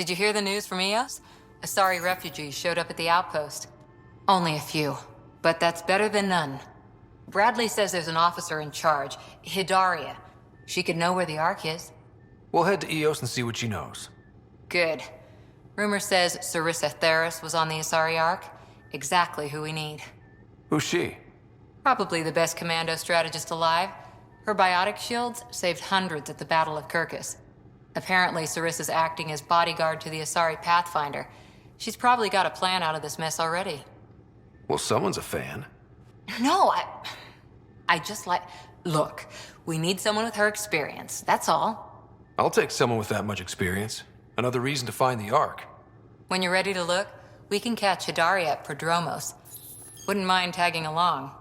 Did you hear the news from Eos? Asari refugees showed up at the outpost. Only a few, but that's better than none. Bradley says there's an officer in charge, Hidaria. She could know where the Ark is. We'll head to Eos and see what she knows. Good. Rumor says Sarissa Theris was on the Asari Ark. Exactly who we need. Who's she? Probably the best commando strategist alive. Her biotic shields saved hundreds at the Battle of Kirkus. Apparently, Sarissa's acting as bodyguard to the Asari Pathfinder. She's probably got a plan out of this mess already. Well, someone's a fan. No, I just like... Look, we need someone with her experience, that's all. I'll take someone with that much experience. Another reason to find the Ark. When you're ready to look, we can catch Hidaria at Prodromos. Wouldn't mind tagging along.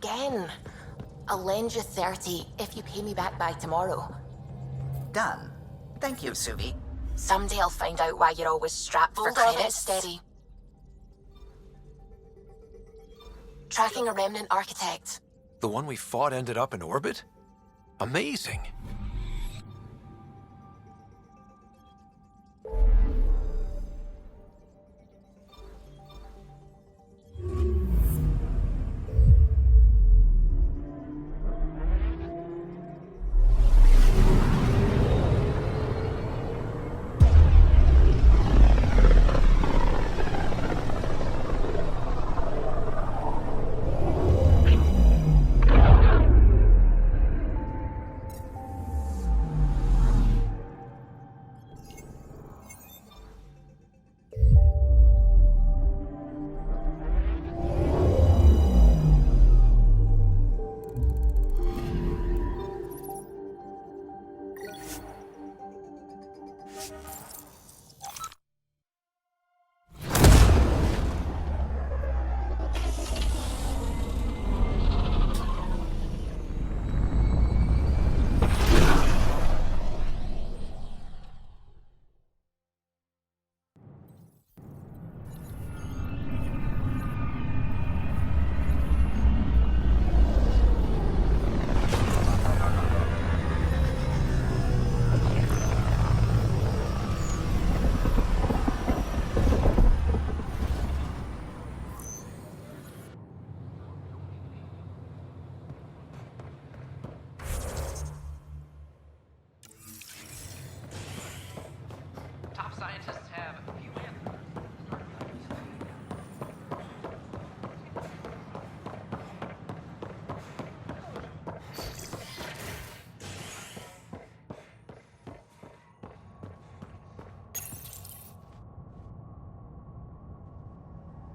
Again. I'll lend you 30 if you pay me back by tomorrow. Done. Thank you, Suvi. Someday I'll find out why you're always strapped for credits. Steady. Tracking a remnant architect. The one we fought ended up in orbit? Amazing. Scientists have a few answers.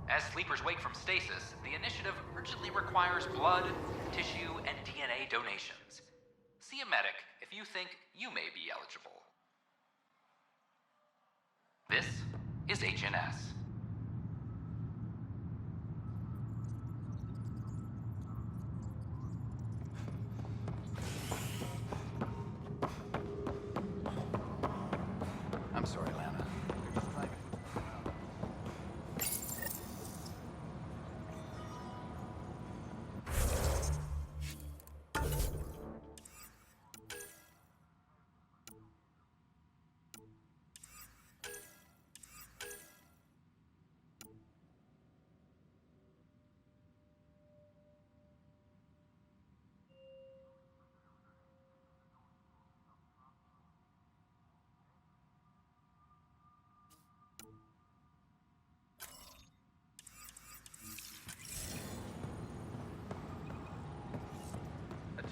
As sleepers wake from stasis, the initiative urgently requires blood, tissue, and DNA donations. See a medic if you think you may be eligible. This is HNS. I'm sorry, Lana. You're just driving.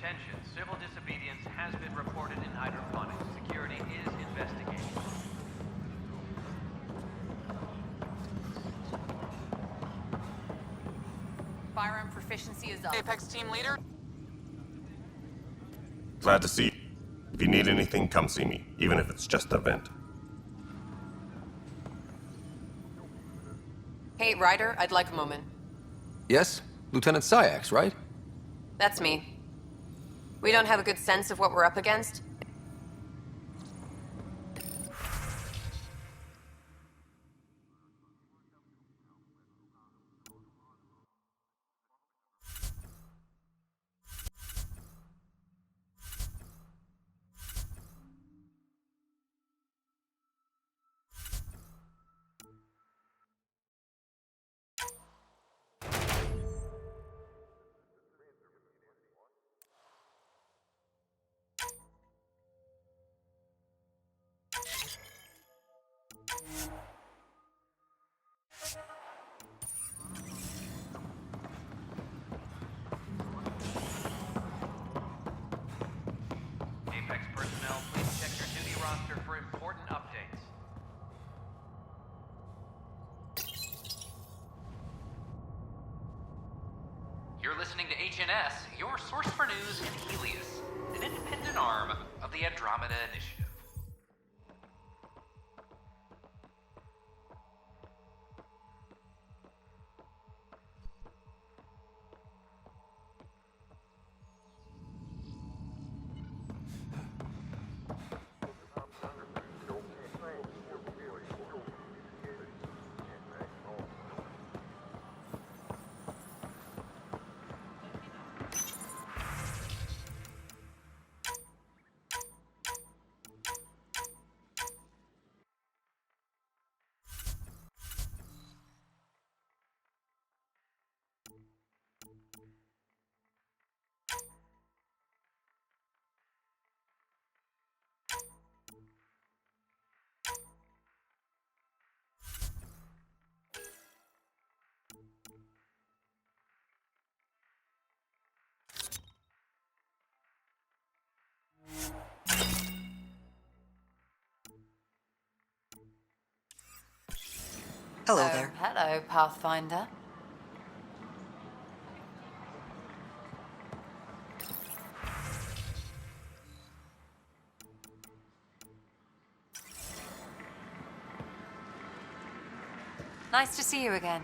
Attention, civil disobedience has been reported in hydroponics. Security is investigating. Firearm proficiency is up. Apex team leader? Glad to see you. If you need anything, come see me, even if it's just a vent. Hey, Ryder, I'd like a moment. Yes? Lieutenant Syax, right? That's me. We don't have a good sense of what we're up against. Apex personnel, please check your duty roster for important updates. You're listening to HNS, your source for news in Helios, an independent arm of the Andromeda Initiative. Hello there. Hello, Pathfinder. Nice to see you again.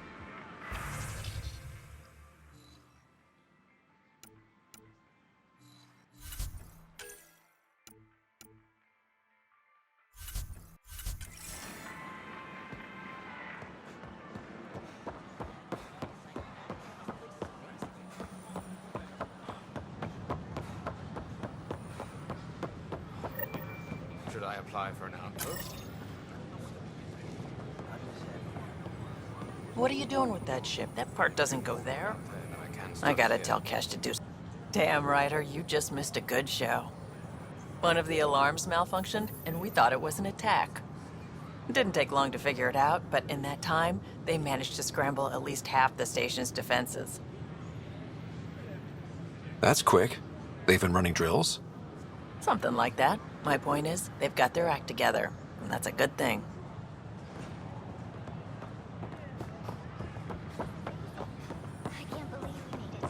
Should I apply for an outpost? What are you doing with that ship? That part doesn't go there. I can I gotta here. tell Cash to do. Damn, Ryder, you just missed a good show. One of the alarms malfunctioned, and we thought it was an attack. It didn't take long to figure it out, but in that time, they managed to scramble at least half the station's defenses. That's quick. They've been running drills? Something like that. My point is, they've got their act together, and that's a good thing. I can't believe we made it.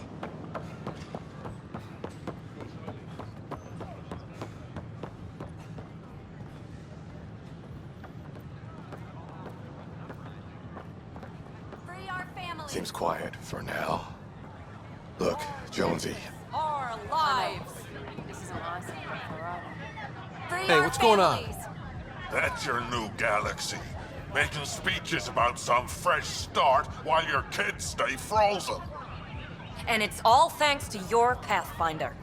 Free our family. Seems quiet for now. Look, Jonesy, Our lives. This is awesome. Free Hey, our what's going on? families. That's your new galaxy. Making speeches about some fresh start while your kids stay frozen. And it's all thanks to your Pathfinder.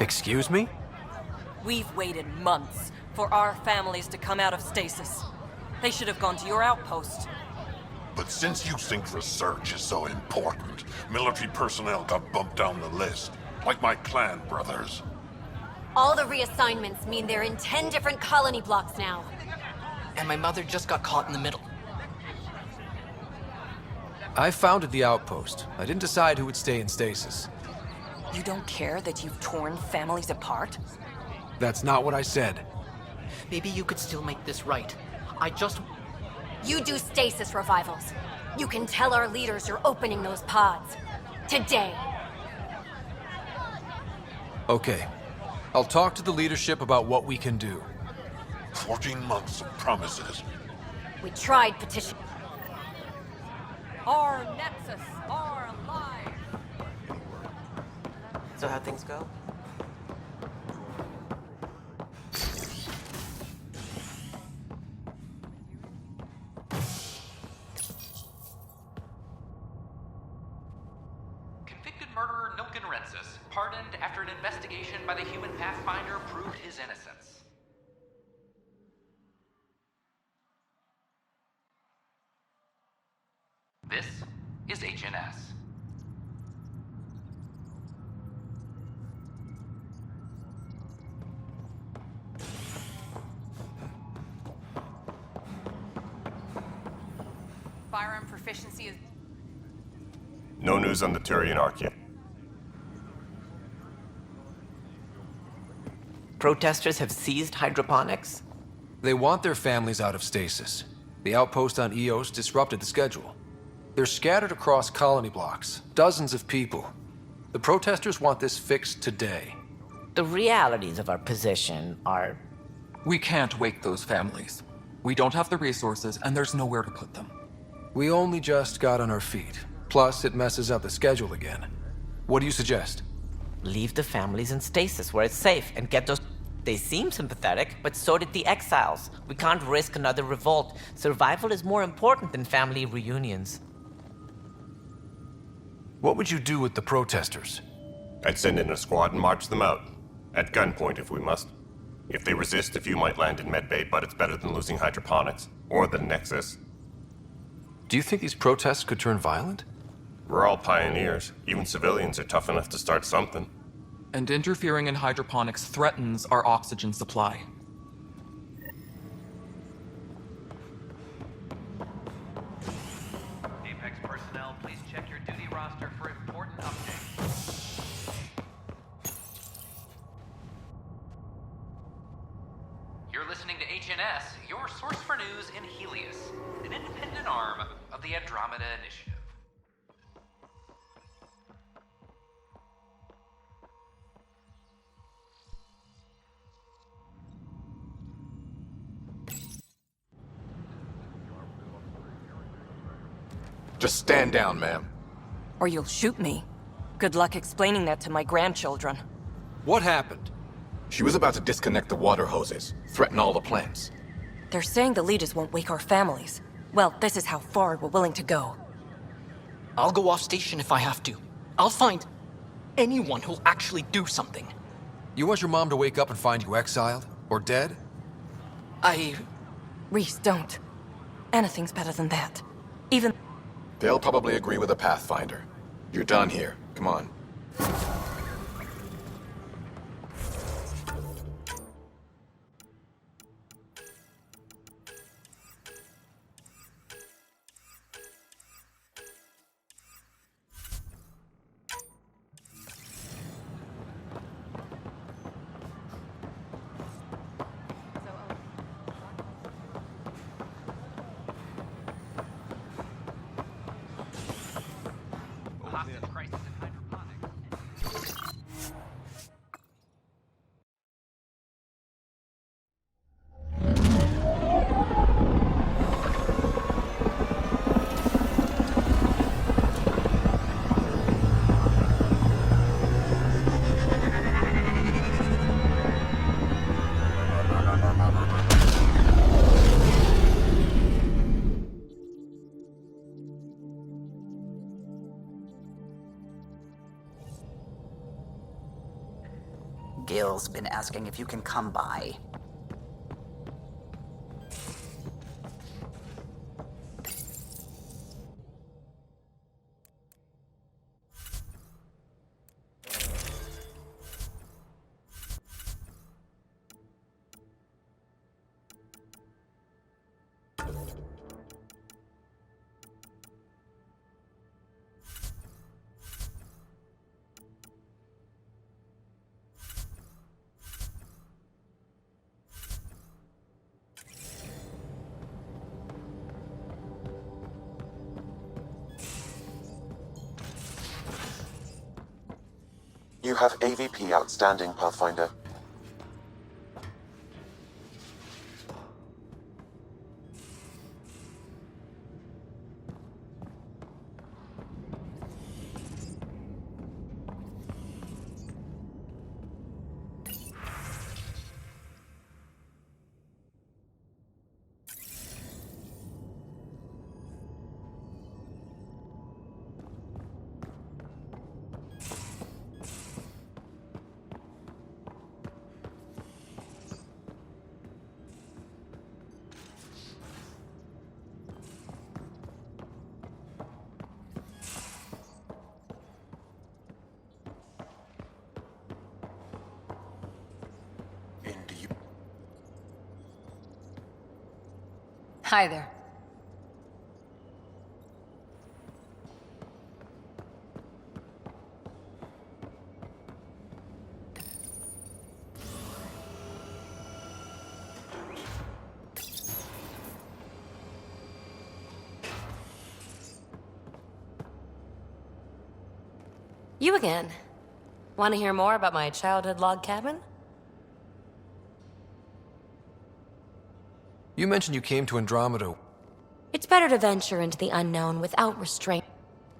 Excuse me? We've waited months for our families to come out of stasis. They should have gone to your outpost. But since you think research is so important, military personnel got bumped down the list. Like my clan brothers. All the reassignments mean they're in 10 different colony blocks now. And my mother just got caught in the middle. I founded the outpost. I didn't decide who would stay in stasis. You don't care that you've torn families apart? That's not what I said. Maybe you could still make this right. I just... You do stasis revivals. You can tell our leaders you're opening those pods. Today. Okay. I'll talk to the leadership about what we can do. 14 months of promises. We tried petition. Our Nexus are alive! So how'd things go? Convicted murderer Nilken Rensis, pardoned after an investigation by the human Pathfinder proved his innocence. This is HNS. Firearm proficiency is... No news on the Turian Ark yet. Protesters have seized hydroponics? They want their families out of stasis. The outpost on Eos disrupted the schedule. They're scattered across colony blocks, dozens of people. The protesters want this fixed today. The realities of our position are... We can't wake those families. We don't have the resources, and there's nowhere to put them. We only just got on our feet. Plus, it messes up the schedule again. What do you suggest? Leave the families in stasis where it's safe and get those... They seem sympathetic, but so did the exiles. We can't risk another revolt. Survival is more important than family reunions. What would you do with the protesters? I'd send in a squad and march them out. At gunpoint if we must. If they resist, a few might land in medbay, but it's better than losing hydroponics. Or the Nexus. Do you think these protests could turn violent? We're all pioneers. Even civilians are tough enough to start something. And interfering in hydroponics threatens our oxygen supply. Apex personnel, please check your duty roster for important updates. You're listening to HNS, your source for news in Helios, an independent arm of the Andromeda Initiative. Just stand down, ma'am. Or you'll shoot me. Good luck explaining that to my grandchildren. What happened? She was about to disconnect the water hoses, threaten all the plants. They're saying the leaders won't wake our families. Well, this is how far we're willing to go. I'll go off station if I have to. I'll find anyone who'll actually do something. You want your mom to wake up and find you exiled? Or dead? Reese, don't. Anything's better than that. Even... They'll probably agree with the Pathfinder. You're done here. Come on. Hostage crisis in hydroponics. Gil's been asking if you can come by. You have AVP outstanding, Pathfinder. Hi there. You again. Want to hear more about my childhood log cabin? You mentioned you came to Andromeda. It's better to venture into the unknown without restraint.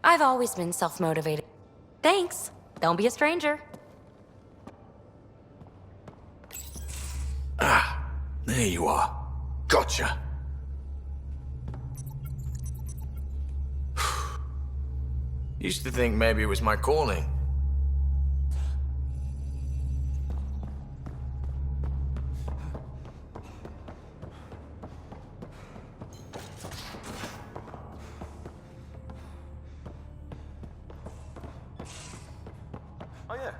I've always been self-motivated. Thanks. Don't be a stranger. Ah, there you are. Gotcha. Used to think maybe it was my calling. Oh yeah,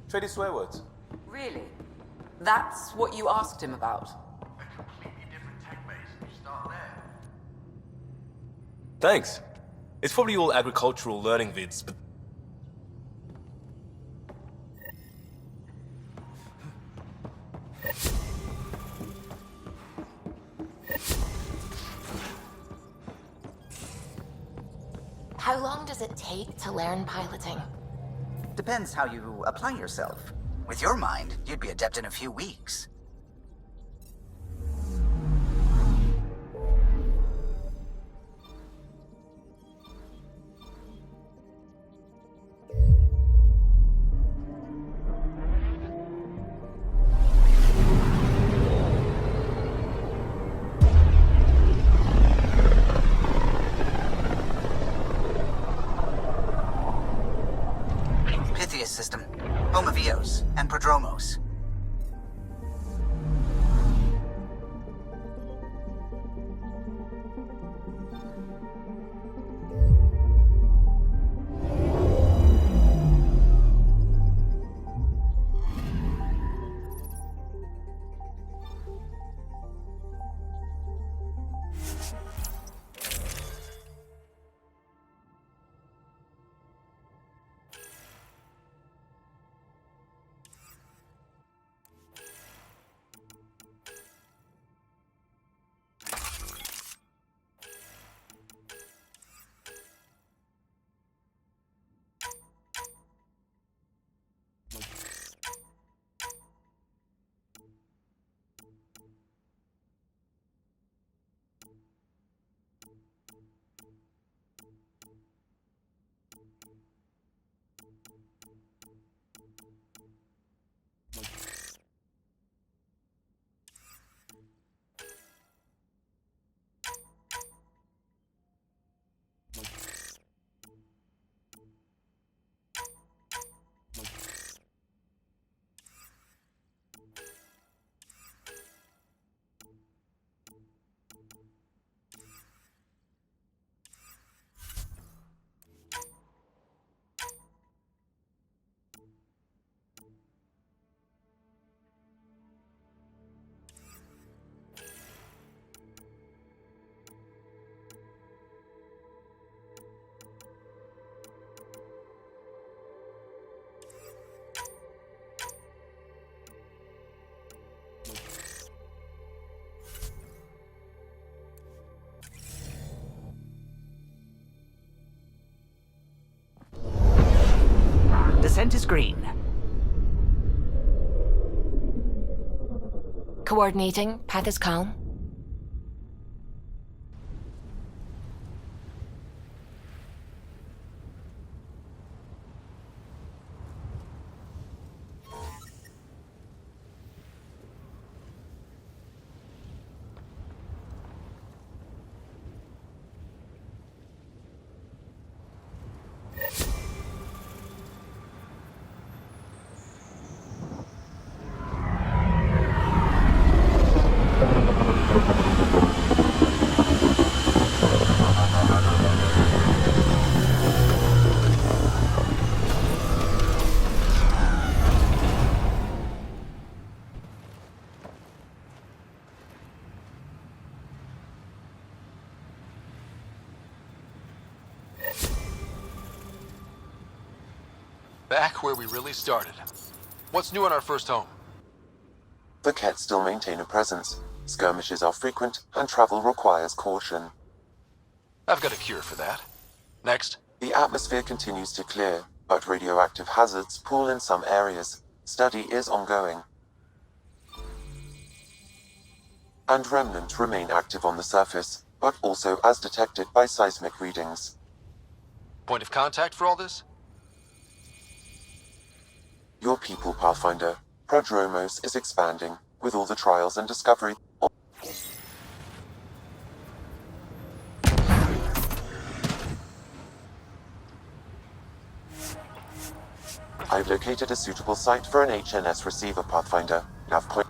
traded swear words. Really? That's what you asked him about? A completely different tech base. You start there. Thanks. It's probably all agricultural learning vids, but How long does it take to learn piloting? Depends how you apply yourself. With your mind, you'd be adept in a few weeks. System, home of Eos and Prodromos. Descent is green. Coordinating. Path is calm. Back where we really started. What's new on our first home? The Kett still maintain a presence. Skirmishes are frequent, and travel requires caution. I've got a cure for that. Next. The atmosphere continues to clear, but radioactive hazards pool in some areas. Study is ongoing. And remnants remain active on the surface, but also as detected by seismic readings. Point of contact for all this? Your people, Pathfinder. Prodromos is expanding, with all the trials and discovery. I've located a suitable site for an HNS receiver, Pathfinder. Nav point.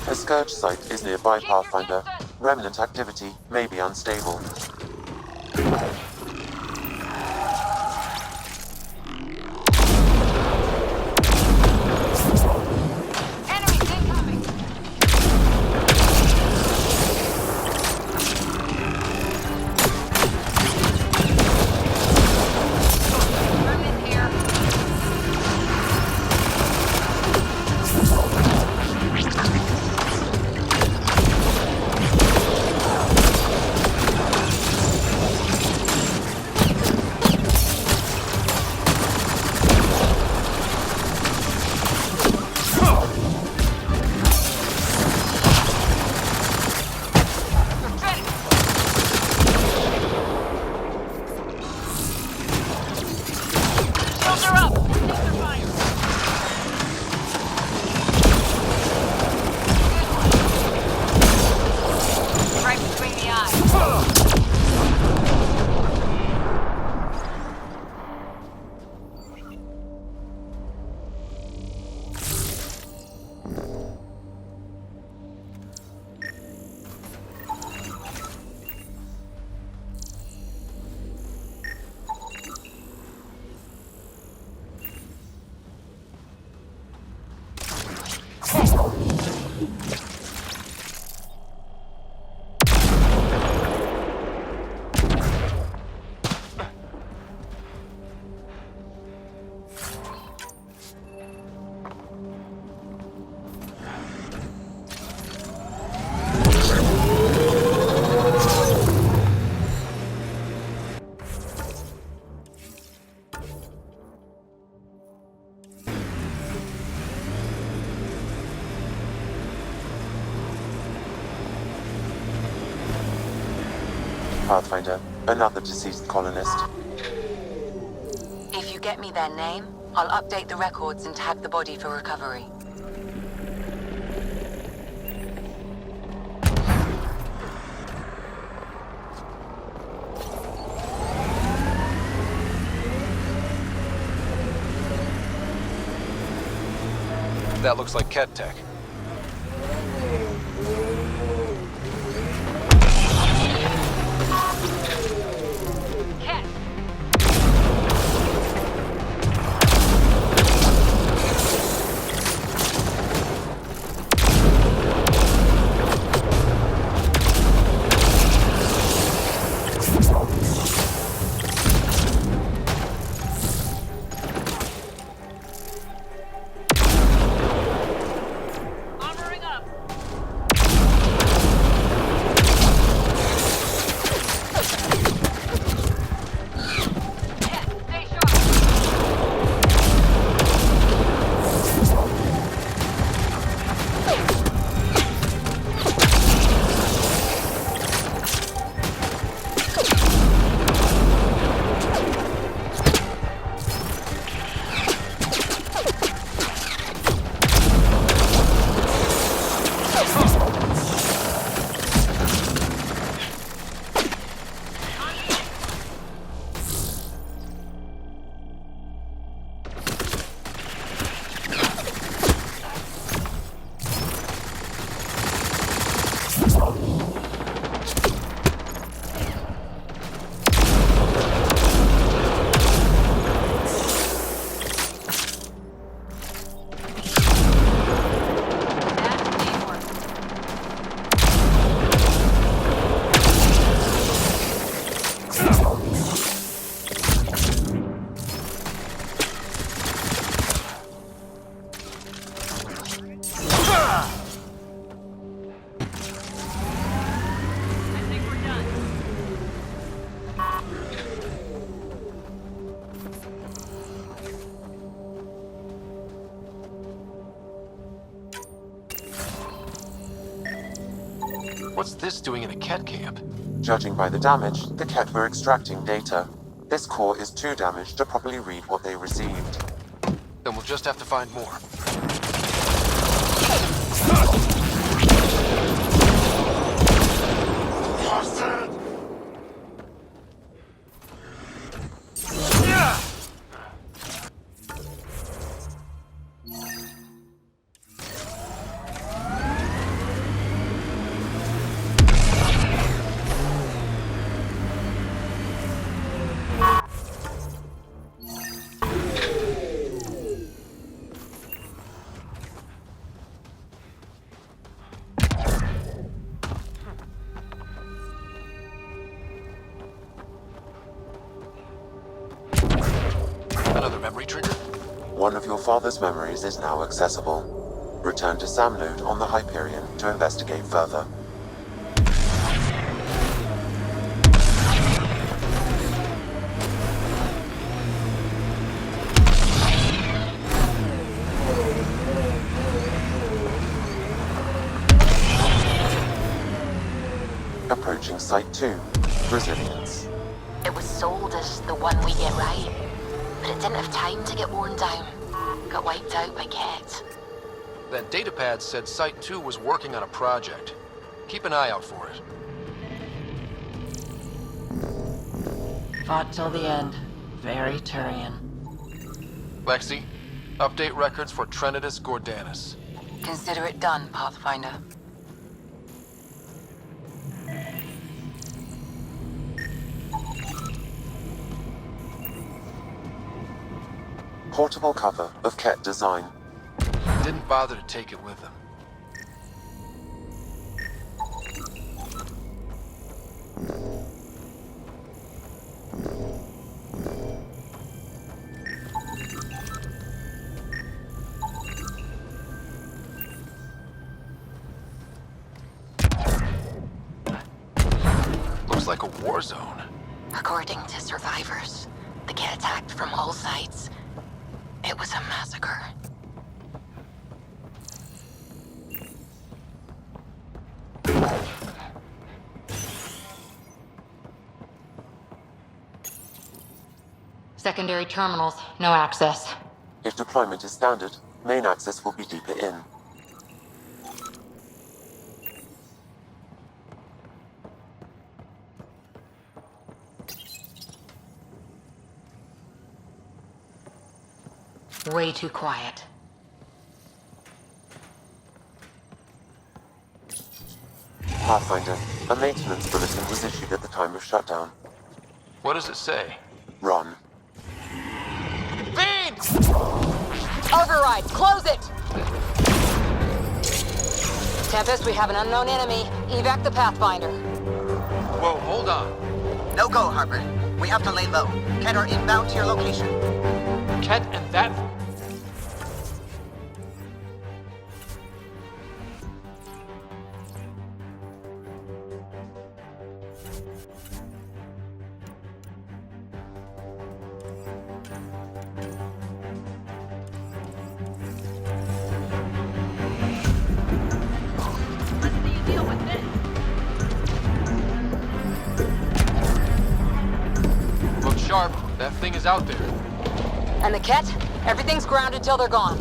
A Scourge site is nearby, Pathfinder. Remnant activity may be unstable. Pathfinder, another deceased colonist. If you get me their name, I'll update the records and tag the body for recovery. That looks like Ket tech. What's this doing in a Ket camp? Judging by the damage, the Ket were extracting data. This core is too damaged to properly read what they received. Then we'll just have to find more. Another memory trigger? One of your father's memories is now accessible. Return to Sam Node on the Hyperion to investigate further. Approaching Site 2, Resilience. It was sold as the one we get right, but it didn't have time to get worn down. Got wiped out by Ket. That datapad said Site 2 was working on a project. Keep an eye out for it. Fought till the end. Very Turian. Lexi, update records for Trinitas Gordanus. Consider it done, Pathfinder. Portable cover of Ket design. Didn't bother to take it with him. Looks like a war zone. According to survivors, the Ket attacked from all sides. It was a massacre. Secondary terminals, no access. If deployment is standard, main access will be deeper in. Way too quiet. Pathfinder, a maintenance bulletin was issued at the time of shutdown. What does it say? Run. Override, close it! Tempest, we have an unknown enemy. Evac the Pathfinder. Whoa, hold on. No go, Harper. We have to lay low. Ken are inbound to your location. Ket and that... Look sharp. That thing is out there. And the Ket? Everything's grounded till they're gone.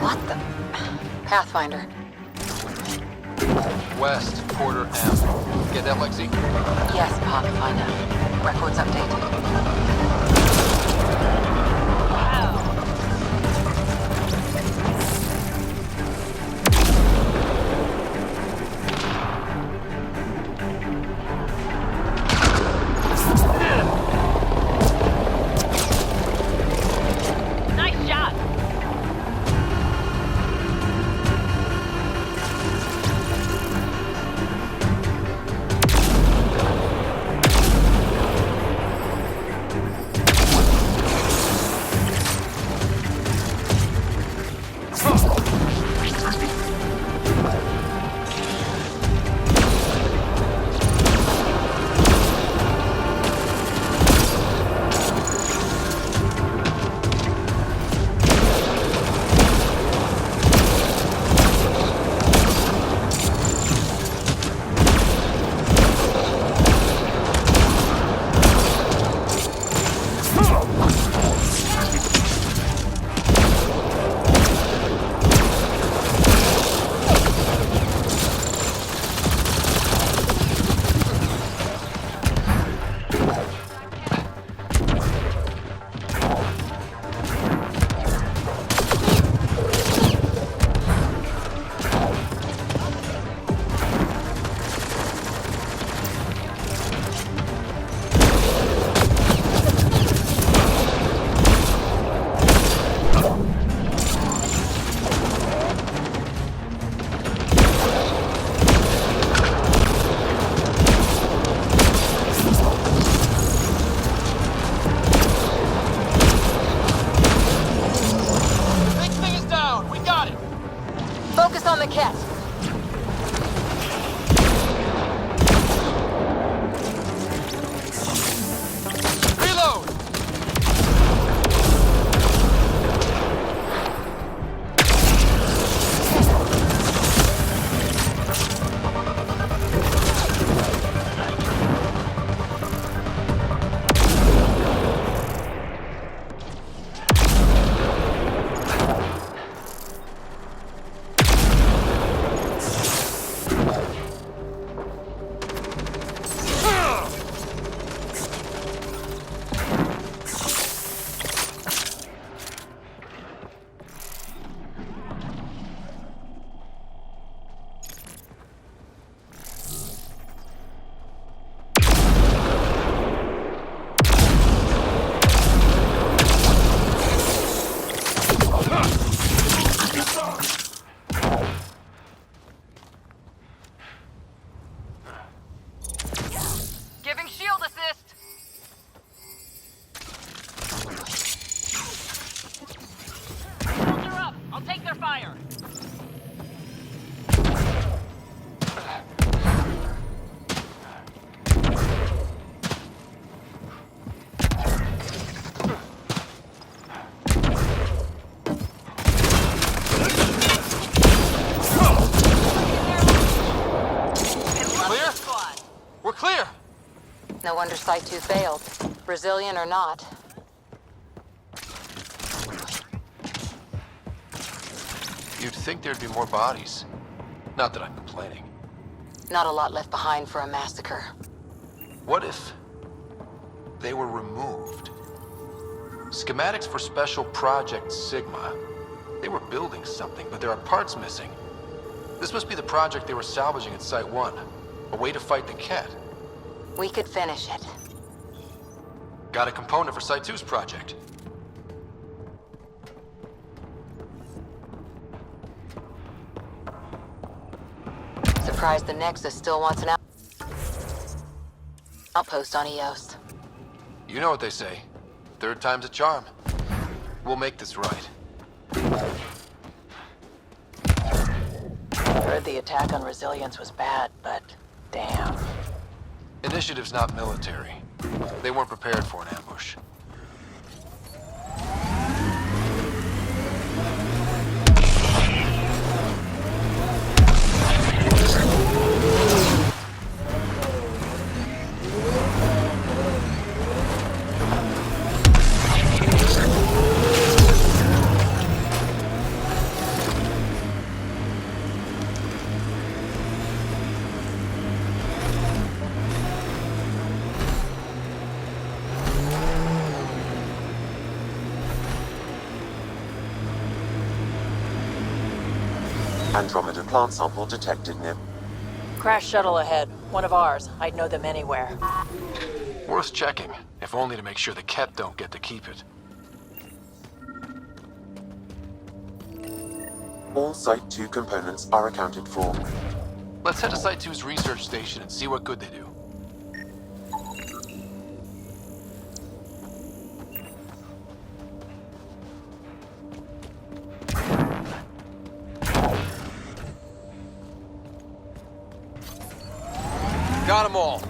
What the? Pathfinder. West, quarter M. Get that, Lexi? Yes, Pathfinder. Records updated. Nice shot! We're clear! No wonder Site 2 failed. Brazilian or not. You'd think there'd be more bodies. Not that I'm complaining. Not a lot left behind for a massacre. What if they were removed? Schematics for Special Project Sigma. They were building something, but there are parts missing. This must be the project they were salvaging at Site 1. A way to fight the Ket. We could finish it. Got a component for Site 2's project. Surprised the Nexus still wants an outpost on Eos. You know what they say. Third time's a charm. We'll make this right. Heard the attack on Resilience was bad, but damn. Initiative's not military. They weren't prepared for an ambush. Andromeda plant sample detected near. Crash shuttle ahead. One of ours. I'd know them anywhere. Worth checking, if only to make sure the Ket don't get to keep it. All Site 2 components are accounted for. Let's head to Site 2's research station and see what good they do. Got them all.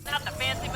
Not the fancy move.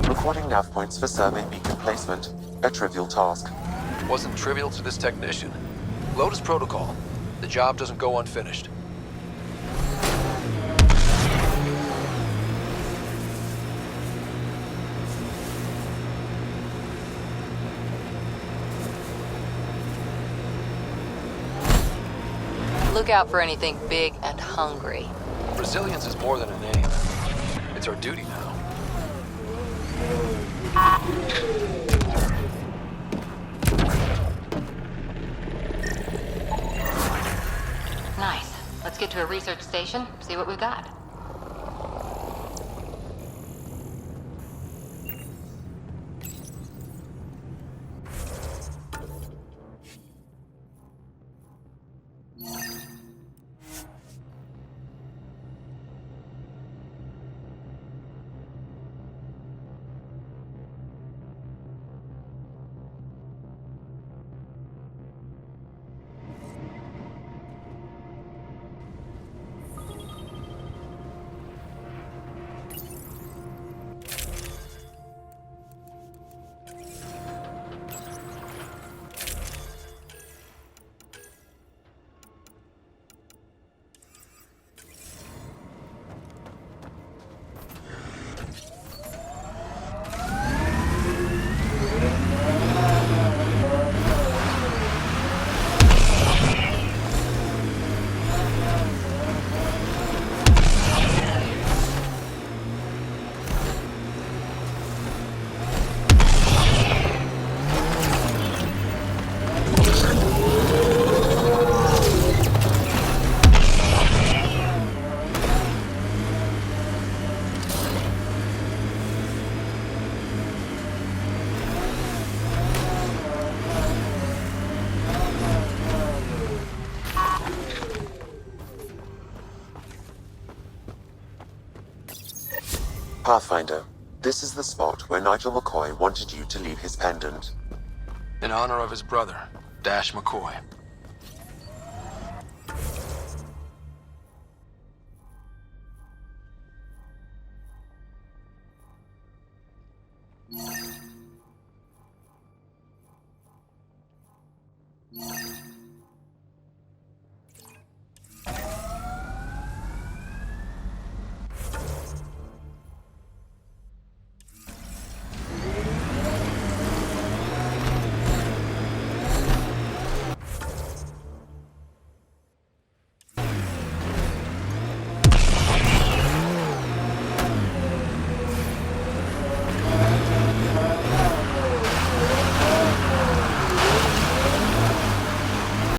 Recording nav points for survey beacon placement. A trivial task. Wasn't trivial to this technician. Lotus protocol. The job doesn't go unfinished. Look out for anything big and hungry. Resilience is more than a name. It's our duty now. Nice. Let's get to a research station, see what we've got. Pathfinder, this is the spot where Nigel McCoy wanted you to leave his pendant. In honor of his brother, Dash McCoy. You